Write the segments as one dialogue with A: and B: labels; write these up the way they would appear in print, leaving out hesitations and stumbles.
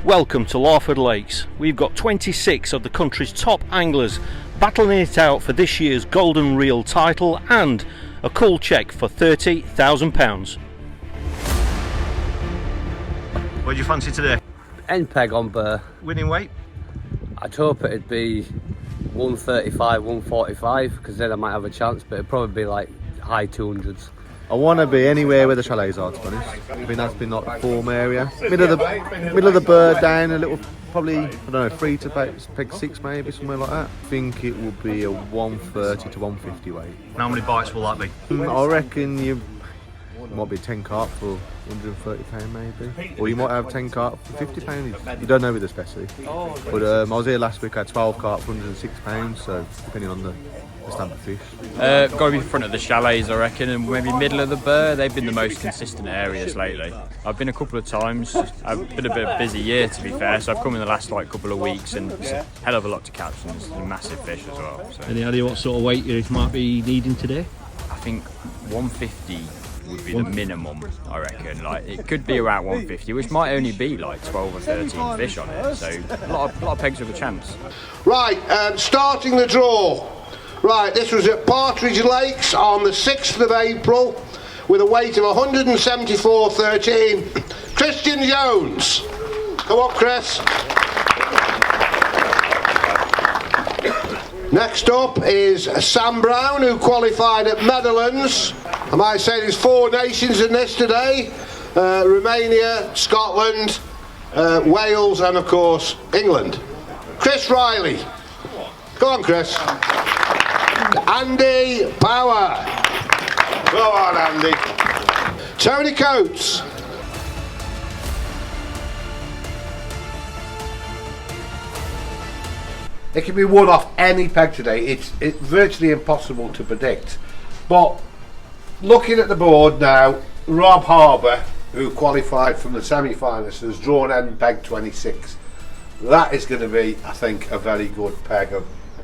A: Welcome to Larford Lakes. We've got 26 of the country's top anglers battling it out for this year's Golden Reel title and a cool cheque for £30,000. What do you fancy today?
B: End peg on burr.
A: Winning weight?
B: I'd hope it'd be 135, 145, because then I might have a chance, but it'd probably be like high 200s.
C: I want to be anywhere where the chalets are, to be honest. I mean, that's been like the form area. Middle of the bird down a little, probably, I don't know, 3 to peg 6 maybe, somewhere like that. I think it will be a 130 to 150 weight.
A: How many bites will that be?
C: I reckon you might be 10 carp for £130 maybe. Or you might have 10 carp for £50. You don't know with the specialty. But I was here last week, I had 12 carp for £106, so depending on the stamp of fish.
D: Got to be in front of the chalets, I reckon, and maybe middle of the burr. They've been the most consistent areas lately. I've been a couple of times. I've been a bit of a busy year, to be fair, so I've come in the last couple of weeks, and it's a hell of a lot to catch, and there's massive fish as well. So.
A: Any idea what sort of weight you might be needing today?
D: I think 150 would be the minimum, I reckon. Like, it could be around 150, which might only be like 12 or 13 fish on it, so a lot of pegs with a chance.
E: Right, starting the draw. Right, this was at Partridge Lakes on the 6th of April with a weight of 174.13. Christian Jones. Come on, Chris. Next up is Sam Brown, who qualified at Netherlands. I might say there's 4 nations in this today. Romania, Scotland, Wales and of course England. Chris Riley. Go on, Chris. Andy Power. Go on, Andy. Tony Coates.
F: It can be won off any peg today. It's virtually impossible to predict. But looking at the board now, Rob Harbour, who qualified from the semi-finals, has drawn end peg 26. That is going to be, I think, a very good peg, a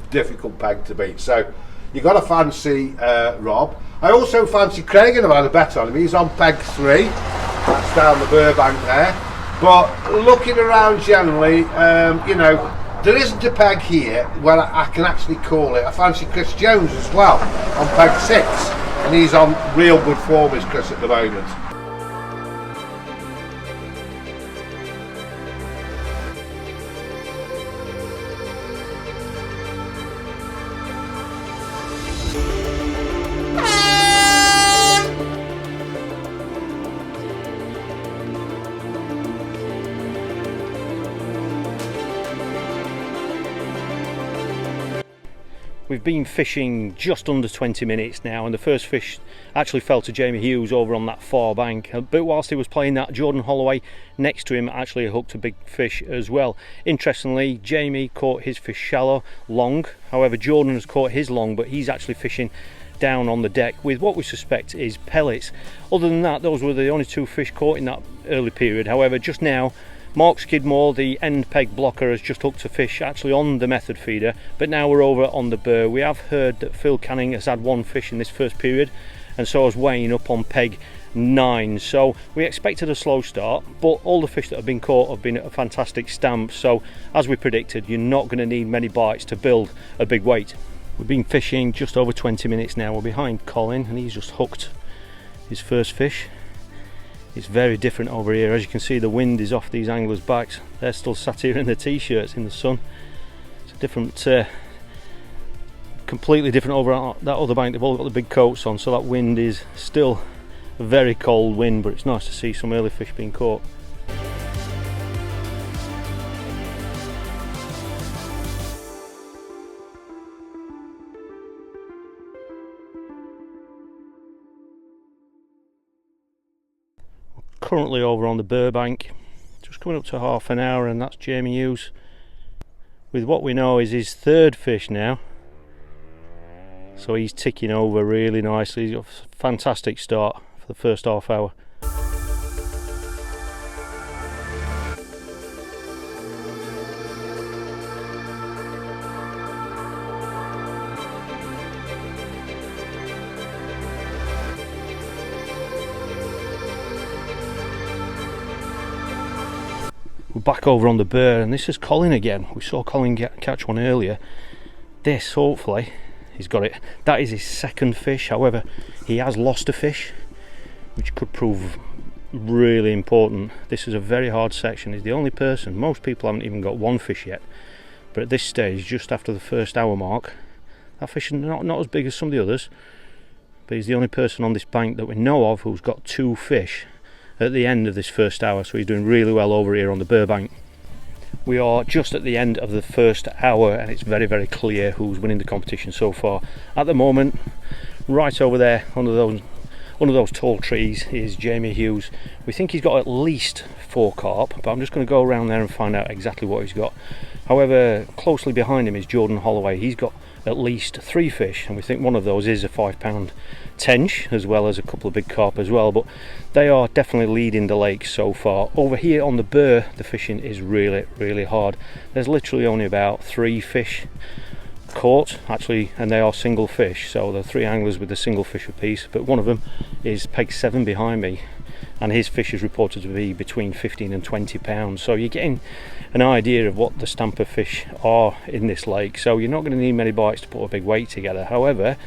F: difficult peg to beat. So you've got to fancy Rob. I also fancy Craig, and I've had a bet on him. He's on peg 3. That's down the Burbank there. But looking around generally, you know, there isn't a peg here where I can actually call it. I fancy Chris Jones as well on peg 6. And he's on real good form, is Chris, at the moment.
A: We've been fishing just under 20 minutes now, and the first fish actually fell to Jamie Hughes over on that far bank. But whilst he was playing that, Jordan Holloway next to him actually hooked a big fish as well. Interestingly, Jamie caught his fish shallow, long. However, Jordan has caught his long, but he's actually fishing down on the deck with what we suspect is pellets. Other than that, those were the only 2 fish caught in that early period. However, just now, Mark Skidmore, the end peg blocker, has just hooked a fish actually on the method feeder, but now we're over on the burr. We have heard that Phil Canning has had 1 fish in this first period, and so is Wayne up on peg 9. So we expected a slow start, but all the fish that have been caught have been at a fantastic stamp. So as we predicted, you're not going to need many bites to build a big weight. We've been fishing just over 20 minutes now. We're behind Colin, and he's just hooked his first fish. It's very different over here. As you can see, the wind is off these anglers' backs. They're still sat here in their t-shirts in the sun. It's a different, completely different over that other bank. They've all got the big coats on, so that wind is still a very cold wind, but it's nice to see some early fish being caught. Currently over on the Burbank, just coming up to half an hour, and that's Jamie Hughes with what we know is his 3rd fish now. So he's ticking over really nicely. He's got a fantastic start for the first half hour. We're back over on the Burr, and this is Colin again. We saw Colin catch one earlier. This, hopefully, he's got it. That is his second fish. However, he has lost a fish, which could prove really important. This is a very hard section. He's the only person. Most people haven't even got one fish yet. But at this stage, just after the first hour mark, that fish is not as big as some of the others. But he's the only person on this bank that we know of who's got 2 fish at the end of this first hour. So he's doing really well over here on the Burr bank. We are just at the end of the first hour, and it's very, very clear who's winning the competition so far. At the moment, right over there under those tall trees is Jamie Hughes. We think he's got at least 4 carp, but I'm just going to go around there and find out exactly what he's got. However, closely behind him is Jordan Holloway. He's got at least 3 fish, and we think one of those is a 5-pound tench, as well as a couple of big carp as well. But they are definitely leading the lake so far. Over here on the Burr, the fishing is really, really hard. There's literally only about 3 fish caught actually, and they are single fish, so the 3 anglers with a single fish apiece. But one of them is peg 7 behind me, and his fish is reported to be between 15 and 20 pounds. So you're getting an idea of what the stamp of fish are in this lake. So you're not going to need many bites to put a big weight together. However,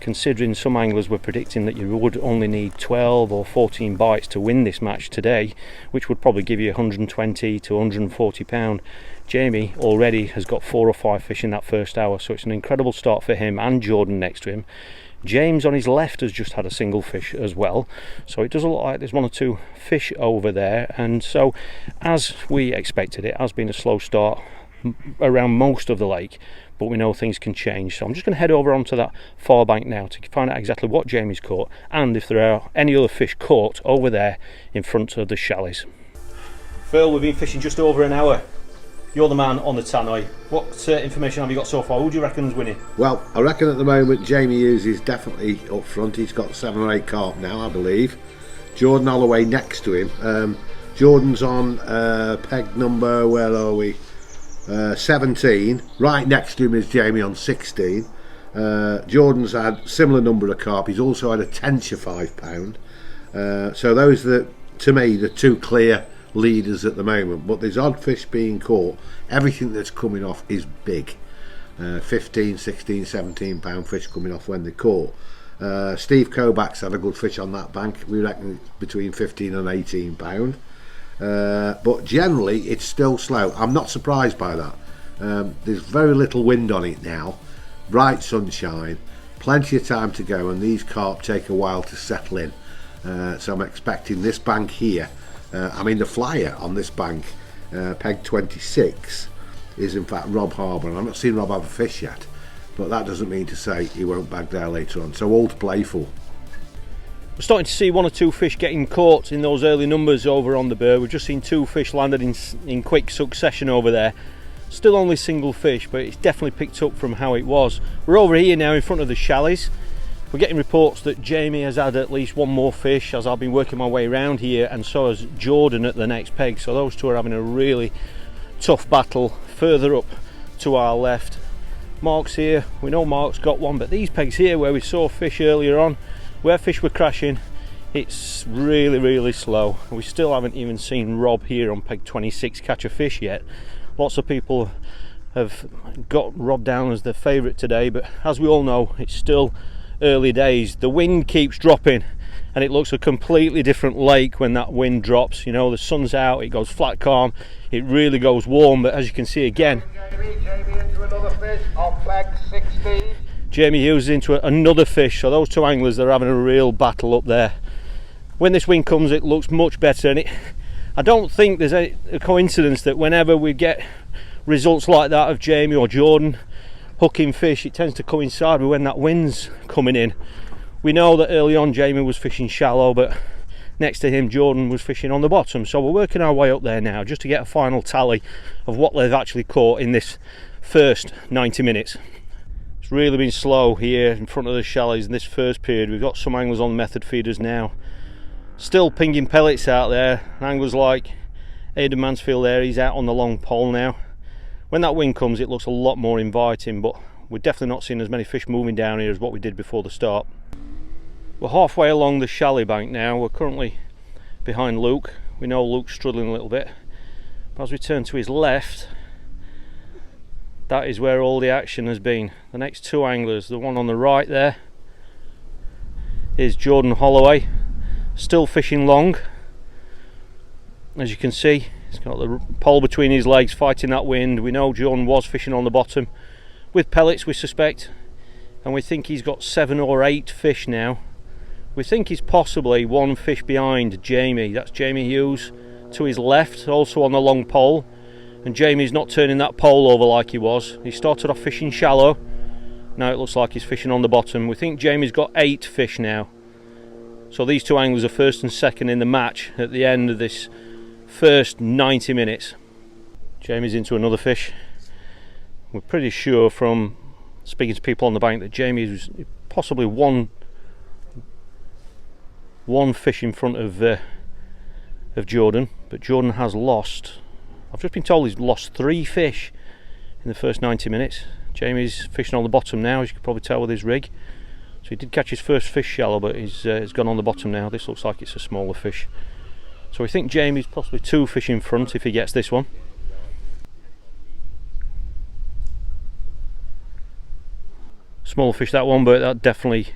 A: considering some anglers were predicting that you would only need 12 or 14 bites to win this match today, which would probably give you 120 to 140 pound, Jamie already has got 4 or 5 fish in that first hour. So it's an incredible start for him and Jordan next to him. James on his left has just had a single fish as well, so it does look like there's 1 or 2 fish over there. And so, as we expected, it has been a slow start around most of the lake, but we know things can change. So I'm just going to head over onto that far bank now to find out exactly what Jamie's caught and if there are any other fish caught over there in front of the chalets. Phil, we've been fishing just over an hour. You're the man on the tannoy. What information have you got so far? Who do you reckon's winning?
F: Well, I reckon at the moment Jamie Hughes is definitely up front. He's got 7 or 8 carp now, I believe. Jordan Holloway next to him. Jordan's on peg number, where are we? 17. Right next to him is Jamie on 16. Jordan's had similar number of carp. He's also had a tench of 5 pound. So those are, to me, the 2 clear leaders at the moment. But there's odd fish being caught. Everything that's coming off is big. 15, 16, 17 pound fish coming off when they're caught. Steve Kobach's had a good fish on that bank. We reckon it's between 15 and 18 pound. But generally it's still slow. I'm not surprised by that. There's very little wind on it now, bright sunshine, plenty of time to go, and these carp take a while to settle in. So I'm expecting this bank here, the flyer on this bank, peg 26, is in fact Rob Harbour, and I've not seen Rob have a fish yet, but that doesn't mean to say he won't bag there later on. So all to play for.
A: We're starting to see 1 or 2 fish getting caught in those early numbers over on the Burr. We've just seen 2 fish landed in quick succession over there. Still only single fish, but it's definitely picked up from how it was. We're over here now in front of the chalets. We're getting reports that Jamie has had at least 1 more fish as I've been working my way around here, and so has Jordan at the next peg. So those 2 are having a really tough battle further up to our left. Mark's here. We know Mark's got 1, but these pegs here where we saw fish earlier on, where fish were crashing, it's really, really slow. We still haven't even seen Rob here on peg 26 catch a fish yet. Lots of people have got Rob down as their favourite today, but as we all know, it's still early days. The wind keeps dropping and it looks a completely different lake when that wind drops. You know, the sun's out, it goes flat calm, it really goes warm. But as you can see again,
F: Jamie into another fish on peg 16.
A: Jamie Hughes is into another fish. So those 2 anglers, they're having a real battle up there. When this wind comes, it looks much better, and I don't think there's a coincidence that whenever we get results like that of Jamie or Jordan hooking fish, it tends to coincide with when that wind's coming in. We know that early on Jamie was fishing shallow, but next to him Jordan was fishing on the bottom. So we're working our way up there now just to get a final tally of what they've actually caught in this first 90 minutes. It's really been slow here in front of the chalets in this first period. We've got some anglers on method feeders now, still pinging pellets out there. Anglers like Aidan Mansfield there, he's out on the long pole now. When that wind comes, it looks a lot more inviting, but we're definitely not seeing as many fish moving down here as what we did before the start. We're halfway along the chalet bank now. We're currently behind Luke. We know Luke's struggling a little bit. But as we turn to his left, that is where all the action has been. The next two anglers, the one on the right there is Jordan Holloway, still fishing long. As you can see, he's got the pole between his legs fighting that wind. We know Jordan was fishing on the bottom with pellets, we suspect, and we think he's got 7 or 8 fish now. We think he's possibly one fish behind Jamie. That's Jamie Hughes to his left, also on the long pole, and Jamie's not turning that pole over like he was. He started off fishing shallow, now it looks like he's fishing on the bottom. We think Jamie's got 8 fish now. So these two anglers are first and second in the match at the end of this first 90 minutes. Jamie's into another fish. We're pretty sure from speaking to people on the bank that Jamie was possibly one fish in front of Jordan, but Jordan has lost, I've just been told he's lost 3 fish in the first 90 minutes. Jamie's fishing on the bottom now, as you can probably tell with his rig. So he did catch his first fish shallow, but he's gone on the bottom now. This looks like it's a smaller fish. So we think Jamie's possibly 2 fish in front if he gets this one. Small fish that one, but that definitely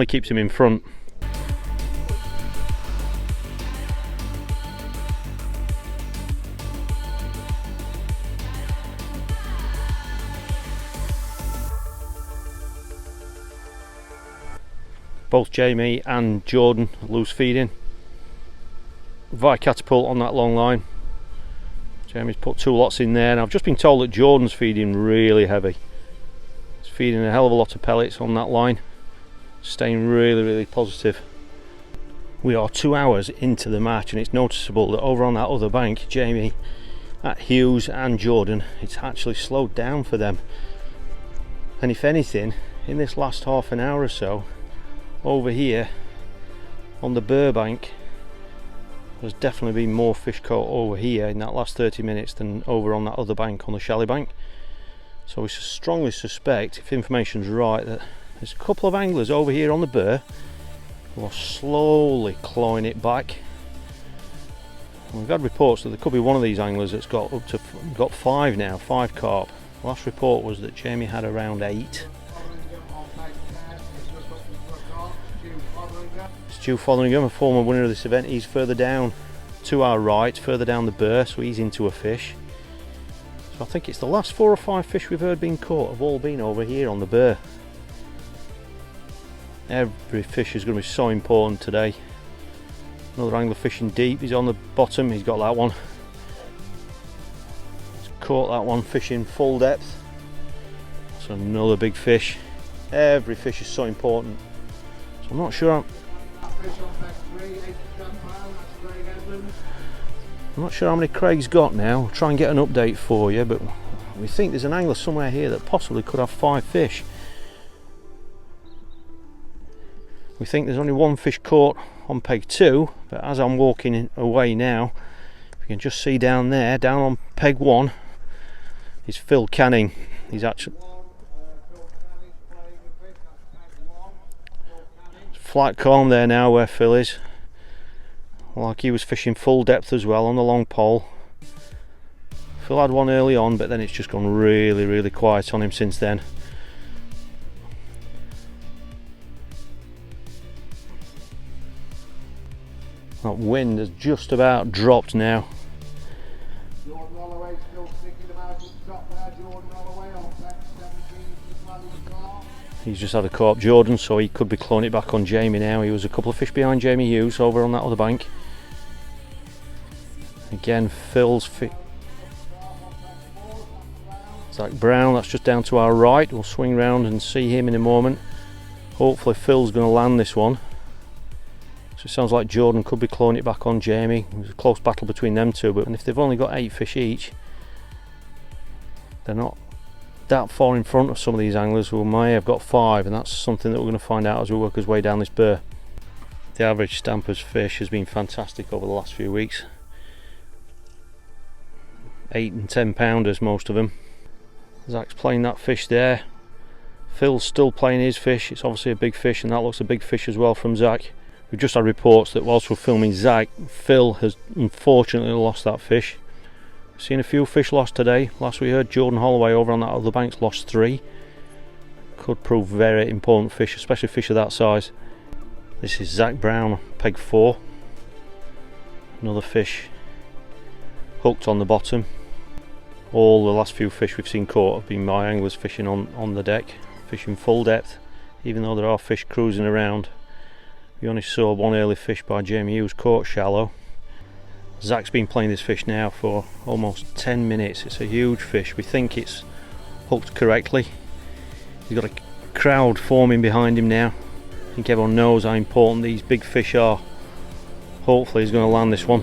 A: keeps him in front. Both Jamie and Jordan loose feeding via catapult on that long line. Jamie's put 2 lots in there, and I've just been told that Jordan's feeding really heavy. He's feeding a hell of a lot of pellets on that line, staying really positive. We are 2 hours into the match, and it's noticeable that over on that other bank, Jamie, at Hughes and Jordan, it's actually slowed down for them. And if anything, in this last half an hour or so, over here on the Burbank, there's definitely been more fish caught over here in that last 30 minutes than over on that other bank on the Shalley Bank. So we strongly suspect, if information's right, that there's a couple of anglers over here on the Bur who are slowly clawing it back. And we've had reports that there could be one of these anglers that's got 5 now, 5 carp. The last report was that Jamie had around 8. Stu Fotheringham, a former winner of this event, he's further down to our right, further down the Bur, so he's into a fish. So I think it's the last 4 or 5 fish we've heard being caught have all been over here on the Bur. Every fish is going to be so important today. Another angler fishing deep, he's on the bottom, he's got that one. He's caught that one fishing full depth. So another big fish. Every fish is so important. So I'm not sure how many Craig's got now. I'll try and get an update for you, but we think there's an angler somewhere here that possibly could have 5 fish. We think there's only 1 fish caught on peg 2, but as I'm walking away now, you can just see down there, down on peg 1, is Phil Canning. He's actually flat calm there now where Phil is. Like he was fishing full depth as well on the long pole. Phil had one early on, but then it's just gone really quiet on him since then. That wind has just about dropped now. He's just had a caught Jordan, so he could be clawing it back on Jamie now. He was a couple of fish behind Jamie Hughes over on that other bank. Again, Phil's Zach Brown, that's just down to our right. We'll swing round and see him in a moment. Hopefully Phil's going to land this one. So it sounds like Jordan could be clawing it back on Jamie. It was a close battle between them two, but if they've only got 8 fish each, they're not that far in front of some of these anglers who may have got 5, and that's something that we're going to find out as we work our way down this Bur. The average Stampers fish has been fantastic over the last few weeks. 8 and 10 pounders, most of them. Zach's playing that fish there. Phil's still playing his fish. It's obviously a big fish, and that looks a big fish as well from Zach. We've just had reports that whilst we're filming Zach, Phil has unfortunately lost that fish. Seen a few fish lost today. Last we heard, Jordan Holloway over on that other bank's lost 3. Could prove very important fish, especially fish of that size. This is Zach Brown, peg 4. Another fish hooked on the bottom. All the last few fish we've seen caught have been my anglers fishing on the deck, fishing full depth, even though there are fish cruising around. We only saw one early fish by Jamie Hughes caught shallow. Zach's been playing this fish now for almost 10 minutes. It's a huge fish. We think it's hooked correctly. He's got a crowd forming behind him now. I think everyone knows how important these big fish are. Hopefully he's going to land this one.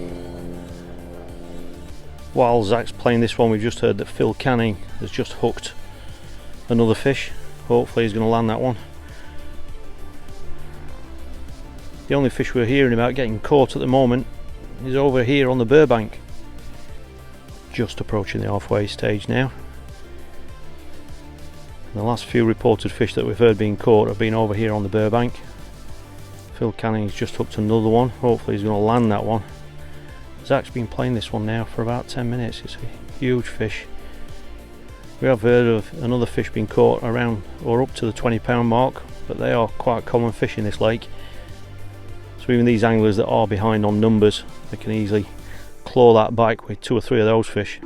A: While Zach's playing this one, we've just heard that Phil Canning has just hooked another fish. Hopefully he's going to land that one. The only fish we're hearing about getting caught at the moment is over here on the Burbank. Just approaching the halfway stage now. And the last few reported fish that we've heard being caught have been over here on the Burbank. Phil Canning's just hooked another one. Hopefully he's going to land that one. Zach's been playing this one now for about 10 minutes. It's a huge fish. We have heard of another fish being caught around or up to the 20-pound mark, but they are quite common fish in this lake. So even these anglers that are behind on numbers, they can easily claw that back with 2 or 3 of those fish.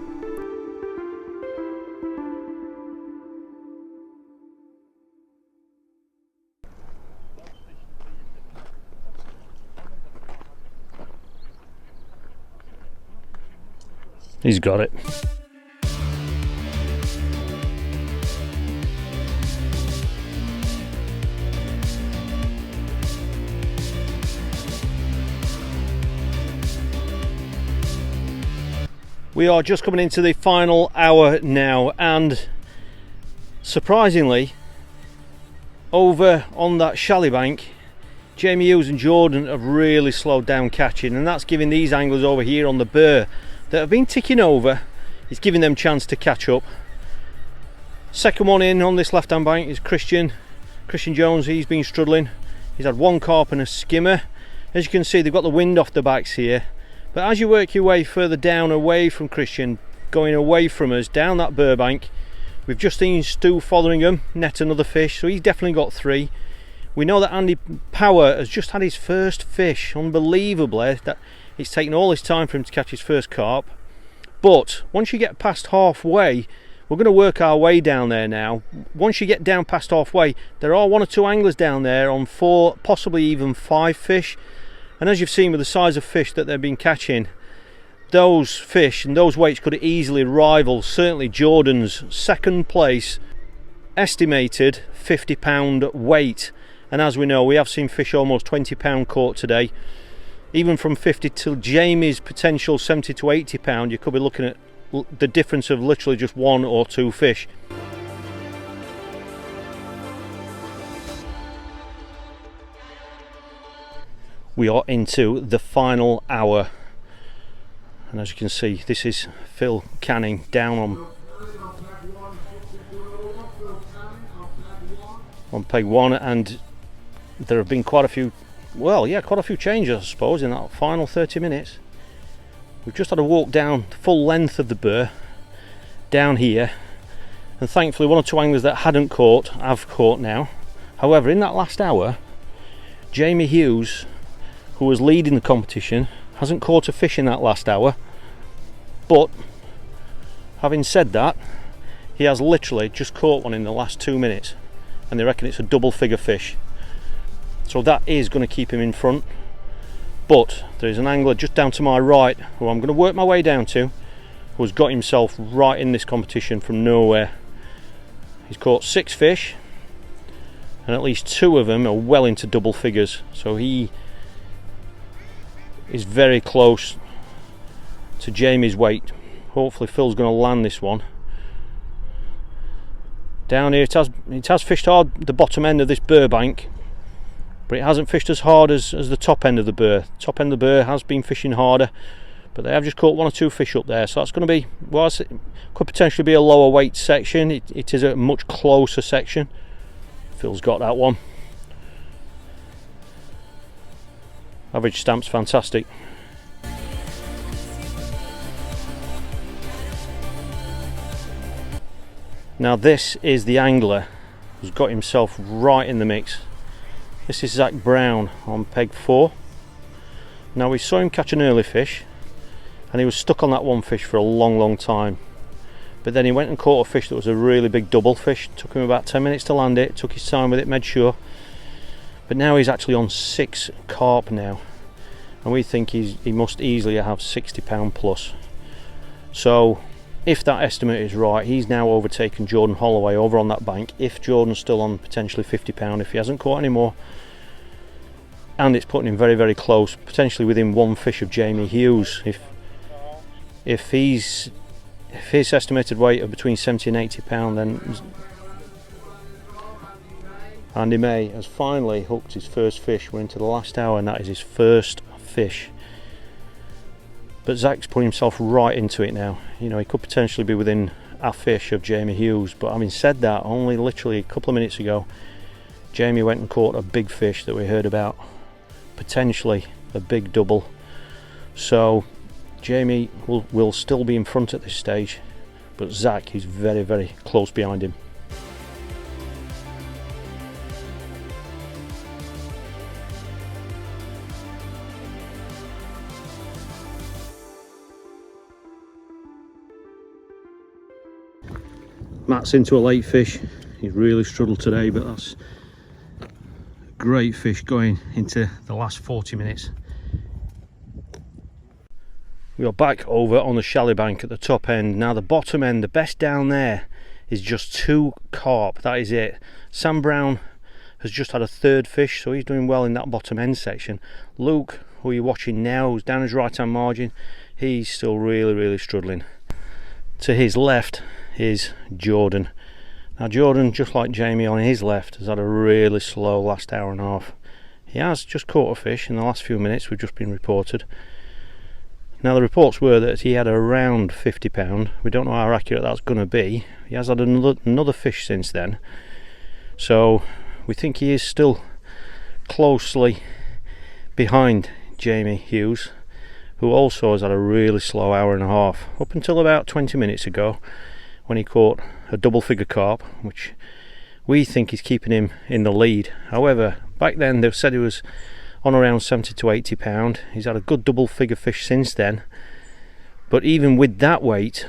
A: He's got it. We are just coming into the final hour now, and surprisingly, over on that shallow bank, Jamie Hughes and Jordan have really slowed down catching, and that's giving these anglers over here on the Burr that have been ticking over, it's giving them a chance to catch up. Second one in on this left hand bank is Christian Jones. He's been struggling. He's had 1 carp and a skimmer. As you can see, they've got the wind off the backs here, but as you work your way further down away from Christian, going away from us down that Burbank, we've just seen Stu Fotheringham net another fish, so he's definitely got 3. We know that Andy Power has just had his first fish. Unbelievably, that it's taken all this time for him to catch his first carp. But once you get past halfway, we're going to work our way down there now. Once you get down past halfway, there are 1 or 2 anglers down there on 4, possibly even 5 fish. And as you've seen with the size of fish that they've been catching, those fish and those weights could easily rival certainly Jordan's second place estimated 50-pound weight. And as we know, we have seen fish almost 20-pound caught today. Even from 50 to Jamie's potential 70 to 80 pound, you could be looking at the difference of literally just 1 or 2 fish. We are into the final hour, and as you can see, this is Phil Canning down on peg 1, and there have been quite a few changes, I suppose, in that final 30 minutes. We've just had a walk down the full length of the Burr down here, and thankfully 1 or 2 anglers that hadn't caught have caught now. However, in that last hour, Jamie Hughes, who was leading the competition, hasn't caught a fish in that last hour. But having said that, he has literally just caught one in the last 2 minutes, and they reckon it's a double figure fish. So that is going to keep him in front. But there is an angler just down to my right, who I'm going to work my way down to, who has got himself right in this competition from nowhere. He's caught 6 fish, and at least 2 of them are well into double figures. So he is very close to Jamie's weight. Hopefully Phil's going to land this one. Down here, it has fished hard the bottom end of this Burbank, but it hasn't fished as hard as the top end of the Burr. Top end of the Burr has been fishing harder, but they have just caught 1 or 2 fish up there, so that's going to be, whilst it could potentially be a lower weight section, it is a much closer section. Phil's got that one. Average stamp's fantastic. Now this is the angler who's got himself right in the mix. This is Zach Brown on peg 4. Now we saw him catch an early fish and he was stuck on that one fish for a long time, but then he went and caught a fish that was a really big double fish. Took him about 10 minutes to land it, took his time with it, made sure, but now he's actually on 6 carp now, and we think he must easily have 60 pound plus. So if that estimate is right, he's now overtaken Jordan Holloway over on that bank. If Jordan's still on potentially 50 pound, if he hasn't caught any more, and it's putting him very close, potentially within 1 fish of Jamie Hughes. If his estimated weight of between 70 and 80 pound, then Andy May has finally hooked his first fish. We're into the last hour and that is his first fish. But Zach's put himself right into it now. You know, he could potentially be within a fish of Jamie Hughes, but having said that, only literally a couple of minutes ago Jamie went and caught a big fish that we heard about, potentially a big double. So Jamie will still be in front at this stage, but Zach is very close behind him. Matt's into a late fish. He's really struggled today, but that's a great fish going into the last 40 minutes. We are back over on the shallow bank at the top end. Now the bottom end, the best down there, is just 2 carp. That is it. Sam Brown has just had a 3rd fish, so he's doing well in that bottom end section. Luke, who you're watching now, who's down his right hand margin, he's still really struggling. To his left is Jordan. Now Jordan, just like Jamie on his left, has had a really slow last hour and a half. He has just caught a fish in the last few minutes, we've just been reported. Now the reports were that he had around 50 pound. We don't know how accurate that's going to be. He has had another fish since then, so we think he is still closely behind Jamie Hughes, who also has had a really slow hour and a half, up until about 20 minutes ago when he caught a double figure carp, which we think is keeping him in the lead. However, back then they said he was on around 70 to 80 pound. He's had a good double figure fish since then, but even with that weight,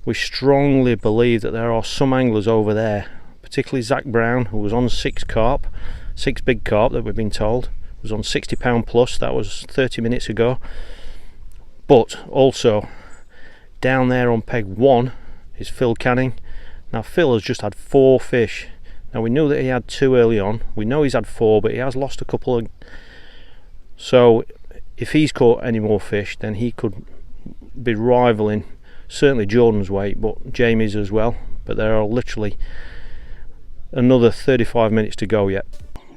A: we strongly believe that there are some anglers over there, particularly Zach Brown, who was on 6 carp, 6 big carp that we've been told, was on 60 pound plus. That was 30 minutes ago. But also down there on peg 1 is Phil Canning. Now Phil has just had 4 fish. Now we knew that he had 2 early on, we know he's had 4, but he has lost a couple of, so if he's caught any more fish, then he could be rivaling certainly Jordan's weight, but Jamie's as well. But there are literally another 35 minutes to go yet.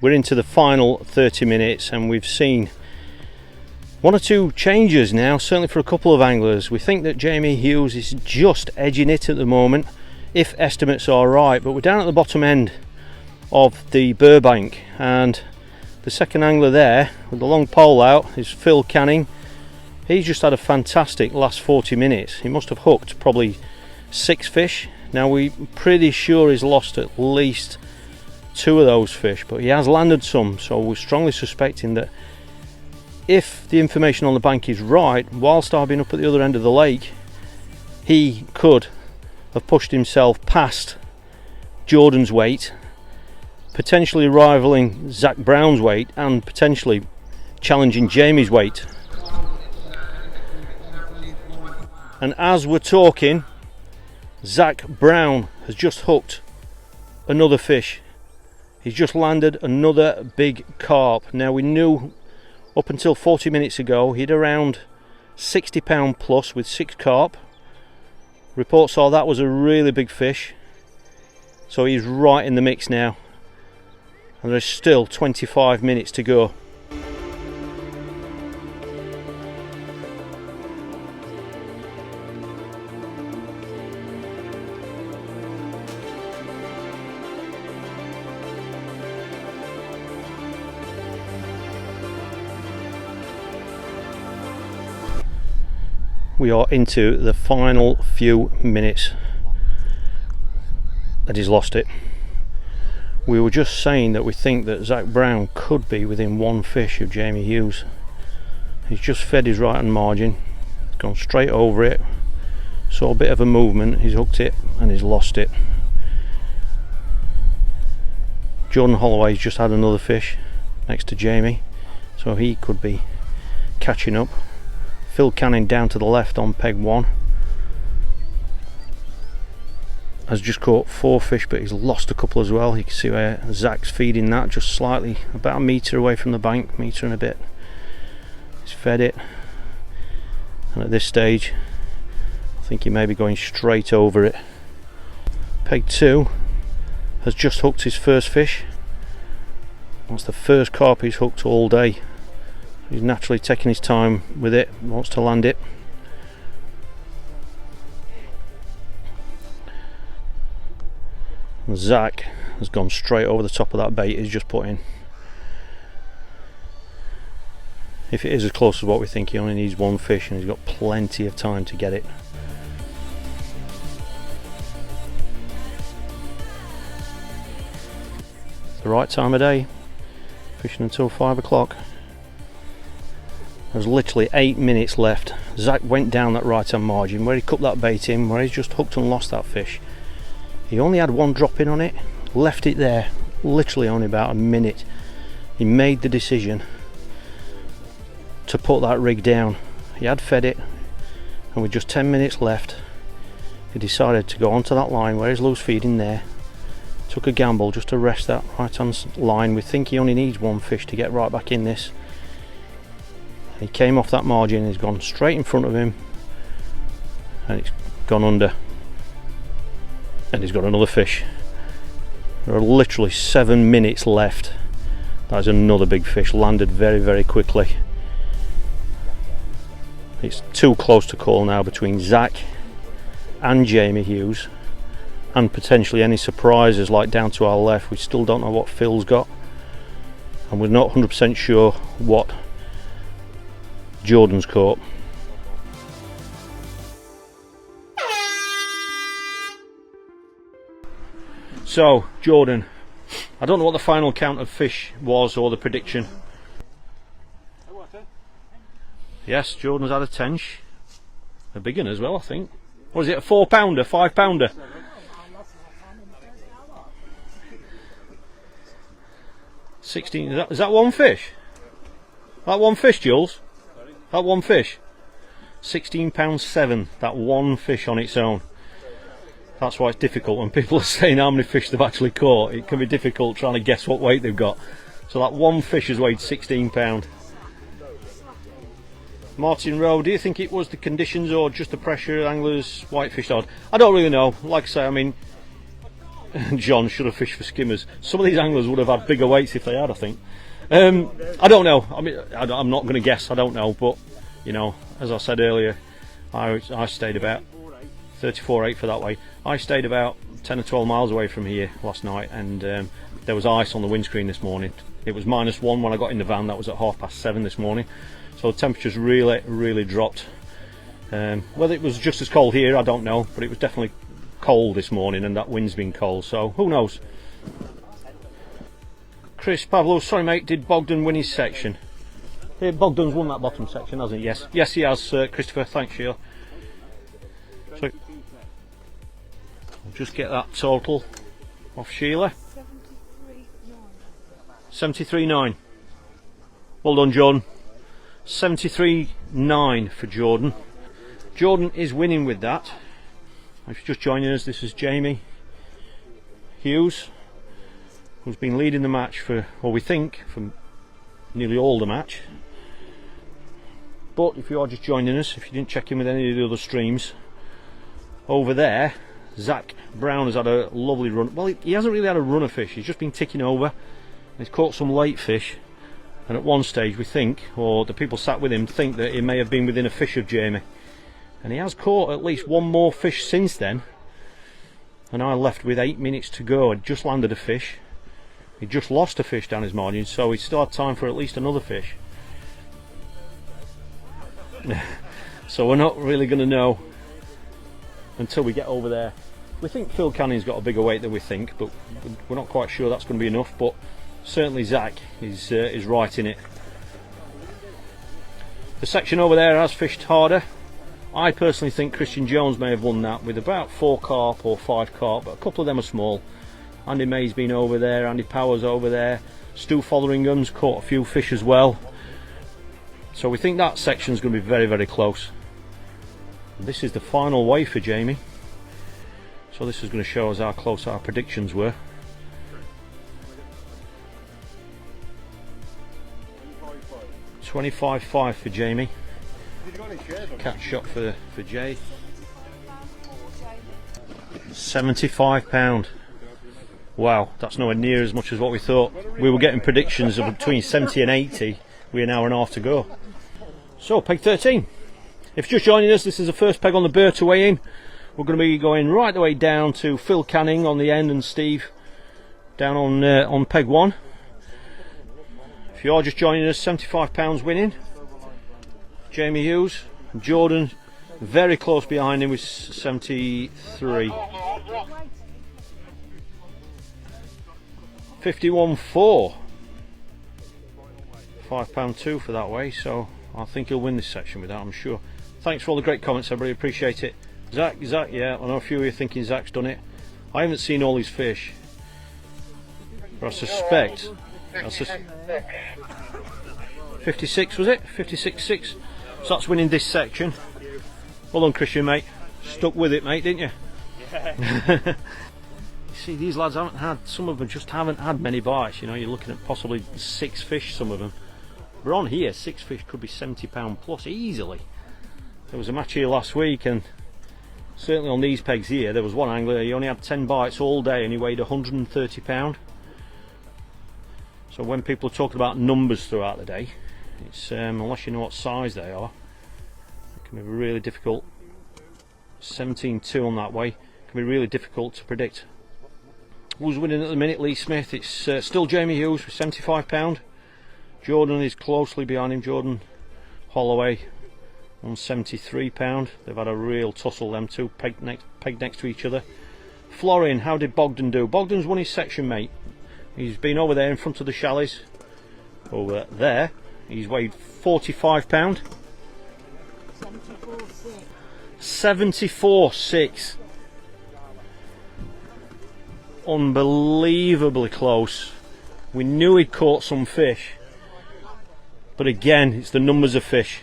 A: We're into the final 30 minutes and we've seen 1 or 2 changes now, certainly for a couple of anglers. We think that Jamie Hughes is just edging it at the moment, if estimates are right, but we're down at the bottom end of the Burbank, and the second angler there with the long pole out is Phil Canning. He's just had a fantastic last 40 minutes. He must have hooked probably 6 fish. Now we're pretty sure he's lost at least 2 of those fish, but he has landed some, so we're strongly suspecting that if the information on the bank is right, whilst I've been up at the other end of the lake, he could have pushed himself past Jordan's weight, potentially rivaling Zach Brown's weight and potentially challenging Jamie's weight. And as we're talking, Zach Brown has just hooked another fish. He's just landed another big carp. Now we knew up until 40 minutes ago he had around 60 pound plus with 6 carp. Reports are that was a really big fish, so he's right in the mix now, and there's still 25 minutes to go. We are into the final few minutes. that he's lost it. We were just saying that we think that Zach Brown could be within one fish of Jamie Hughes. He's just fed his right hand margin, gone straight over it, saw a bit of a movement, he's hooked it and he's lost it. Jordan Holloway's just had another fish next to Jamie, so he could be catching up. Phil Canning down to the left on peg 1 has just caught 4 fish, but he's lost a couple as well. You can see where Zach's feeding that, just slightly, about a metre away from the bank, metre and a bit. He's fed it, and at this stage I think he may be going straight over it. Peg 2 has just hooked his first fish. That's the first carp he's hooked all day. He's naturally taking his time with it, wants to land it. And Zach has gone straight over the top of that bait he's just put in. If it is as close as what we think, he only needs one fish and he's got plenty of time to get it. The right time of day, fishing until 5 o'clock. There's literally 8 minutes left. Zach went down that right hand margin where he cut that bait in, where he's just hooked and lost that fish. He only had one drop in on it, left it there literally only about a minute. He made the decision to put that rig down. He had fed it, and with just 10 minutes left he decided to go onto that line where he's loose feeding there. Took a gamble just to rest that right hand line. We think he only needs one fish to get right back in this. He came off that margin and he's gone straight in front of him, and it's gone under, and he's got another fish. There are literally 7 minutes left. That is another big fish, landed very, very quickly. It's too close to call now between Zach and Jamie Hughes, and potentially any surprises like down to our left. We still don't know what Phil's got, and we're not 100% sure what Jordan's caught. So Jordan, I don't know what the final count of fish was or the prediction. Yes, Jordan's had a tench, a big one as well, I think. What is it, a 4-pounder, 5-pounder? 16, is that one fish? That one fish, Jules? That one fish? £16.7, that one fish on its own. That's why it's difficult when people are saying how many fish they've actually caught. It can be difficult trying to guess what weight they've got. So that one fish has weighed £16. Martin Rowe, do you think it was the conditions or just the pressure anglers whitefish on? I don't really know. Like I say, I mean, John should have fished for skimmers. Some of these anglers would have had bigger weights if they had, I think. I don't know. I mean, I'm not going to guess. I don't know. But, you know, as I said earlier, I stayed about 34.8 for that way. I stayed about 10 or 12 miles away from here last night, and there was ice on the windscreen this morning. It was -1 when I got in the van. That was at 7:30 this morning. So the temperatures really, really dropped. Whether it was just as cold here, I don't know, but it was definitely cold this morning, and that wind's been cold, so who knows. Chris Pavlo, sorry mate, did Bogdan win his section? Yeah, Bogdan's won that bottom section, hasn't he? Yes he has, Christopher, thanks Sheila. So I'll just get that total off Sheila. 73.9. Well done, Jordan. 73.9 for Jordan. Jordan is winning with that. If you're just joining us, this is Jamie Hughes, who's been leading the match for, well, we think, for nearly all the match. But if you are just joining us, if you didn't check in with any of the other streams, over there, Zach Brown has had a lovely run. Well, he hasn't really had a run of fish, he's just been ticking over. He's caught some late fish, and at one stage we think, or the people sat with him think, that he may have been within a fish of Jamie. And he has caught at least one more fish since then. And I left with 8 minutes to go. I'd just landed a fish. He just lost a fish down his margin, so he still had time for at least another fish. So we're not really going to know until we get over there We think Phil Canning's got a bigger weight than we think, but we're not quite sure that's going to be enough. But certainly Zach is right in it. The section over there has fished harder. I personally think Christian Jones may have won that with about 4 carp or 5 carp, but a couple of them are small. Andy May's been over there, Andy Powers over there, Stu Fotheringham's caught a few fish as well. So we think that section's going to be very, very close. This is the final weigh for Jamie. So this is going to show us how close our predictions were. $25.5 for Jamie. Catch shot for Jay. £75. Wow, that's nowhere near as much as what we thought. We were getting predictions of between 70 and 80. We're an hour and a half to go. So, peg 13. If you're just joining us, this is the first peg on the Burr to weigh in. We're going to be going right the way down to Phil Canning on the end and Steve down on peg 1. If you're just joining us, £75 winning. Jamie Hughes, Jordan very close behind him with 73. 51.4. £5.2 for that way, so I think he'll win this section with that, I'm sure. Thanks for all the great comments, everybody, appreciate it. Zach, yeah, I know a few of you are thinking Zach's done it. I haven't seen all these fish, but I suspect 56 was it? 56.6. So that's winning this section. Well done, Christian, mate. Stuck with it, mate, didn't you? Yeah. You see, these lads haven't had, some of them just haven't had many bites. You know, you're looking at possibly 6 fish, some of them. We're on here, 6 fish could be £70 plus easily. There was a match here last week, and certainly on these pegs here, there was one angler, he only had 10 bites all day and he weighed £130. So when people are talking about numbers throughout the day, it's unless you know what size they are, it can be really difficult. 17.2 on that way, it can be really difficult to predict. Who's winning at the minute? Lee Smith. It's still Jamie Hughes with £75. Jordan is closely behind him, Jordan Holloway on £73. They've had a real tussle, them two, pegged next to each other. Florian, how did Bogdan do? Bogdan's won his section, mate. He's been over there in front of the chalets. Over there, he's weighed £45. 74.6. Unbelievably close. We knew he'd caught some fish, but again, it's the numbers of fish.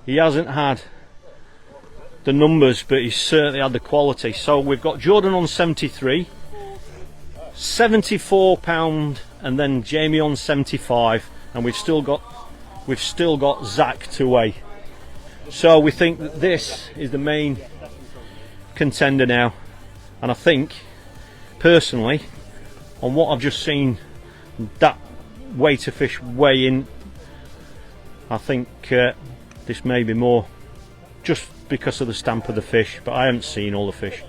A: He hasn't had the numbers, but he's certainly had the quality. So we've got Jordan on 73, £74, and then Jamie on 75, and we've still got Zach to weigh. So we think that this is the main contender now, and I think personally, on what I've just seen, that weight of fish weigh in, I think this may be more just because of the stamp of the fish, but I haven't seen all the fish.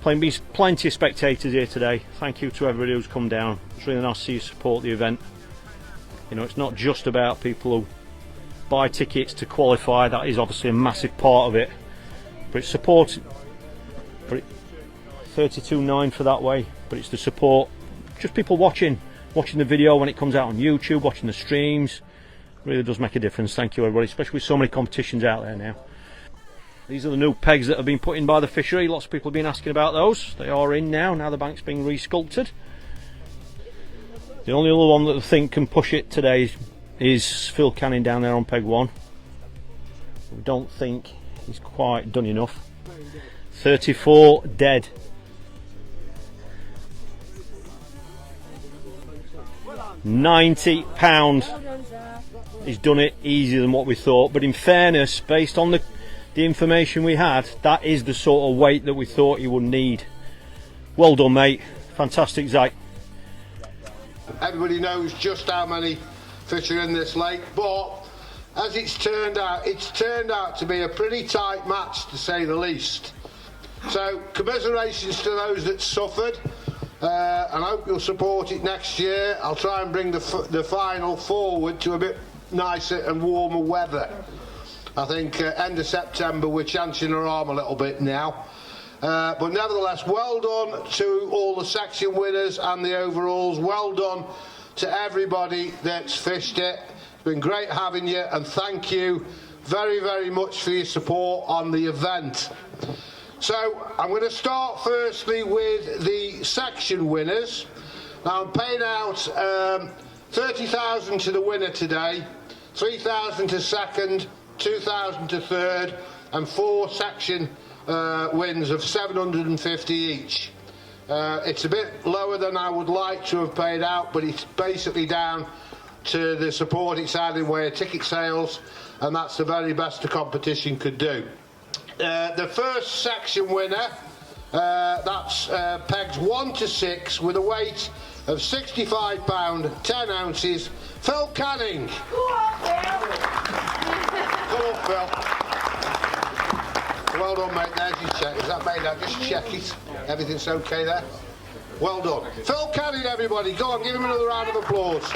A: Plenty of spectators here today. Thank you to everybody who's come down. It's really nice to see you support the event. You know, it's not just about people who buy tickets to qualify. That is obviously a massive part of it, but it's support. But 32.9 for that way, but it's the support, just people watching the video when it comes out on YouTube, watching the streams. Really does make a difference. Thank you, everybody, especially with so many competitions out there now. These are the new pegs that have been put in by the fishery. Lots of people have been asking about those. They are in now the bank's being re-sculpted. The only other one that I think can push it today is Phil Canning down there on peg 1. We don't think he's quite done enough. 34 dead. £90. He's done it easier than what we thought, but in fairness, based on the information we had, that is the sort of weight that we thought he would need. Well done, mate. Fantastic, Zach.
E: Everybody knows just how many fish are in this lake, but as it's turned out to be a pretty tight match, to say the least. So commiserations to those that suffered, and I hope you'll support it next year. I'll try and bring the final forward to a bit nicer and warmer weather. I think end of September we're chancing our arm a little bit now. but nevertheless, well done to all the section winners and the overalls. Well done to everybody that's fished it. It's been great having you, and thank you very, very much for your support on the event. So I'm going to start firstly with the section winners. Now I'm paying out 30,000 to the winner today, 3,000 to second, 2,000 to third, and 4 section wins of 750 each. It's a bit lower than I would like to have paid out, but it's basically down to the support it's had in way of ticket sales, and that's the very best the competition could do. The first section winner, that's pegs 1 to 6 with a weight of £65, 10 ounces, Phil Canning. Come on, Phil. Well done, mate. There's your check. Is that made out? Just check it. Everything's okay there? Well done. Phil Canning, everybody. Go on, give him another round of applause.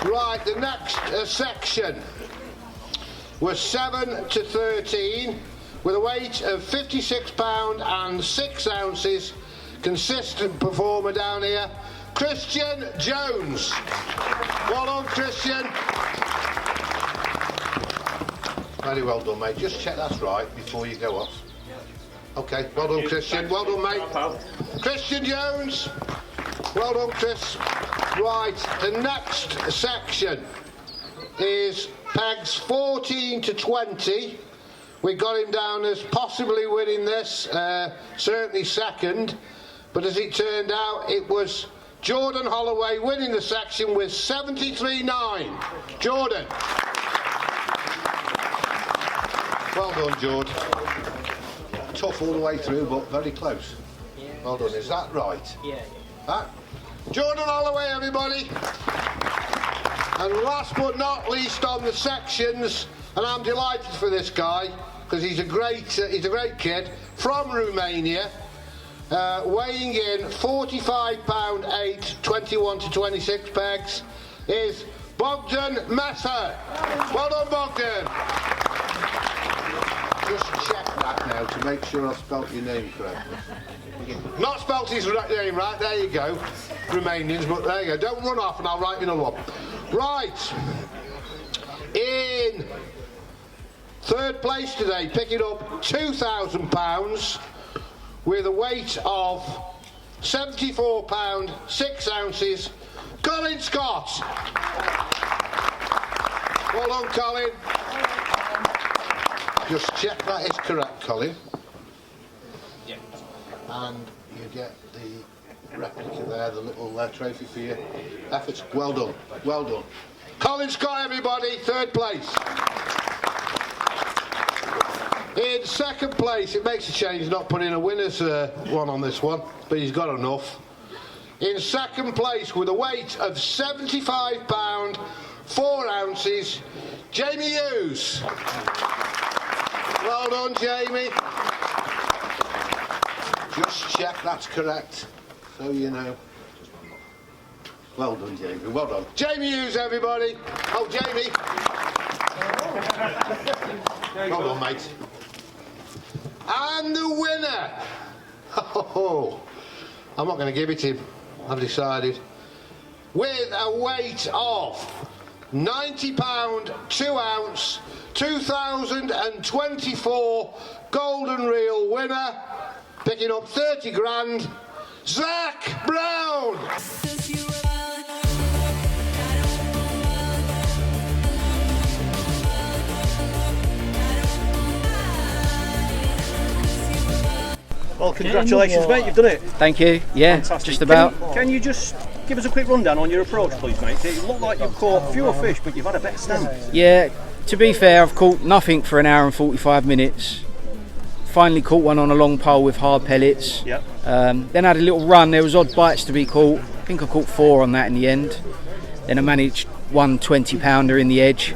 E: Right, the next section was 7 to 13 with a weight of £56 and 6 ounces. Consistent performer down here, Christian Jones. Well done, Christian. Very well done, mate. Just check that's right before you go off. Okay, well done, Christian. Well done, mate. Christian Jones. Well done, Chris. Right, the next section is pegs 14 to 20. We got him down as possibly winning this, certainly second. But as it turned out, it was Jordan Holloway winning the section with 73.9. Jordan. Well done, Jordan. Tough all the way through, but very close. Well done. Is that right?
G: Yeah.
E: Jordan Holloway, everybody. And last but not least on the sections, and I'm delighted for this guy because he's a great kid from Romania. Weighing in £45.8, 21 to 26 pegs, is Bogdan Messer. Well done, Bogdan. Just check that now to make sure I've spelt your name correctly. Not spelt his name right, there you go. Romanians, but there you go. Don't run off and I'll write you another one. Right. In third place today, picking up £2,000 with a weight of £74, 6 ounces, Colin Scott. Well done, Colin. Just check that is correct, Colin.
G: Yeah.
E: And you get the replica there, the little trophy for your efforts. Well done, well done. Colin Scott, everybody, third place. In second place, it makes a change not putting a winner's one on this one, but he's got enough. In second place with a weight of £75, 4 ounces, Jamie Hughes. Well done, Jamie. Just check that's correct, so you know. Well done, Jamie. Well done. Jamie Hughes, everybody. Oh, Jamie. Well done, mate. And the winner. Oh, I'm not going to give it him. I've decided. With a weight of £90, 2 ounce, 2024 Golden Reel winner, picking up 30 grand, Zach Brown.
A: Well, congratulations, mate, you've done it.
G: Thank you. Yeah,
A: Fantastic.
G: just about.
A: Can you just give us a quick rundown on your approach, please, mate? It looked like you've caught fewer fish, but you've had a better stand.
G: Yeah, to be fair, I've caught nothing for an hour and 45 minutes. Finally caught one on a long pole with hard pellets.
A: Yep.
G: Then I had a little run. There was odd bites to be caught. I think I caught 4 on that in the end. Then I managed one 20-pounder in the edge,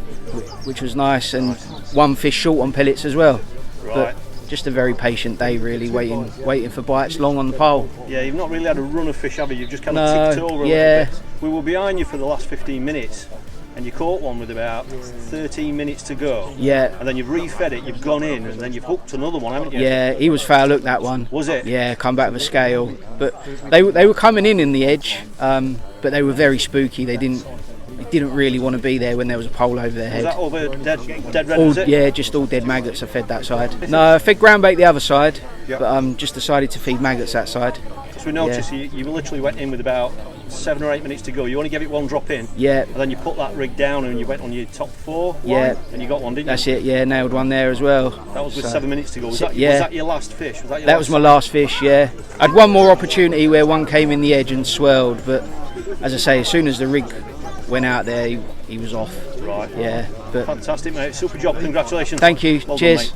G: which was nice, and one fish short on pellets as well.
A: Right.
G: But just a very patient day, really, waiting for bites long on the pole.
A: Yeah, you've not really had a run of fish, have you? You've just kind of ticked over a little bit. We were behind you for the last 15 minutes, and you caught one with about 13 minutes to go.
G: Yeah.
A: And then you've refed it, you've gone in, and then you've hooked another one, haven't you?
G: Yeah, he was foul hook, that one.
A: Was it?
G: Yeah, come back with a scale. But they were coming in the edge, but they were very spooky. They didn't really want to be there when there was a pole over their head.
A: Was that over dead red,
G: All,
A: was it?
G: yeah, just all dead maggots. I fed that side. No, I fed ground bait the other side, but just decided to feed maggots that side.
A: So we noticed you literally went in with about 7 or 8 minutes to go. You only gave it one drop in.
G: Yeah.
A: And then you put that rig down and you went on your top 4 line,
G: Yeah.
A: and you got one, didn't you?
G: That's it, yeah, nailed one there as well.
A: That was with 7 minutes to go. Was
G: So-
A: that your last fish?
G: That was my last fish, yeah. I had one more opportunity where one came in the edge and swirled, but as I say, as soon as the rig went out there, he was off.
A: Right.
G: Yeah. But
A: fantastic, mate. Super job. Congratulations.
G: thank you.
A: Well done,
G: Cheers.
A: mate.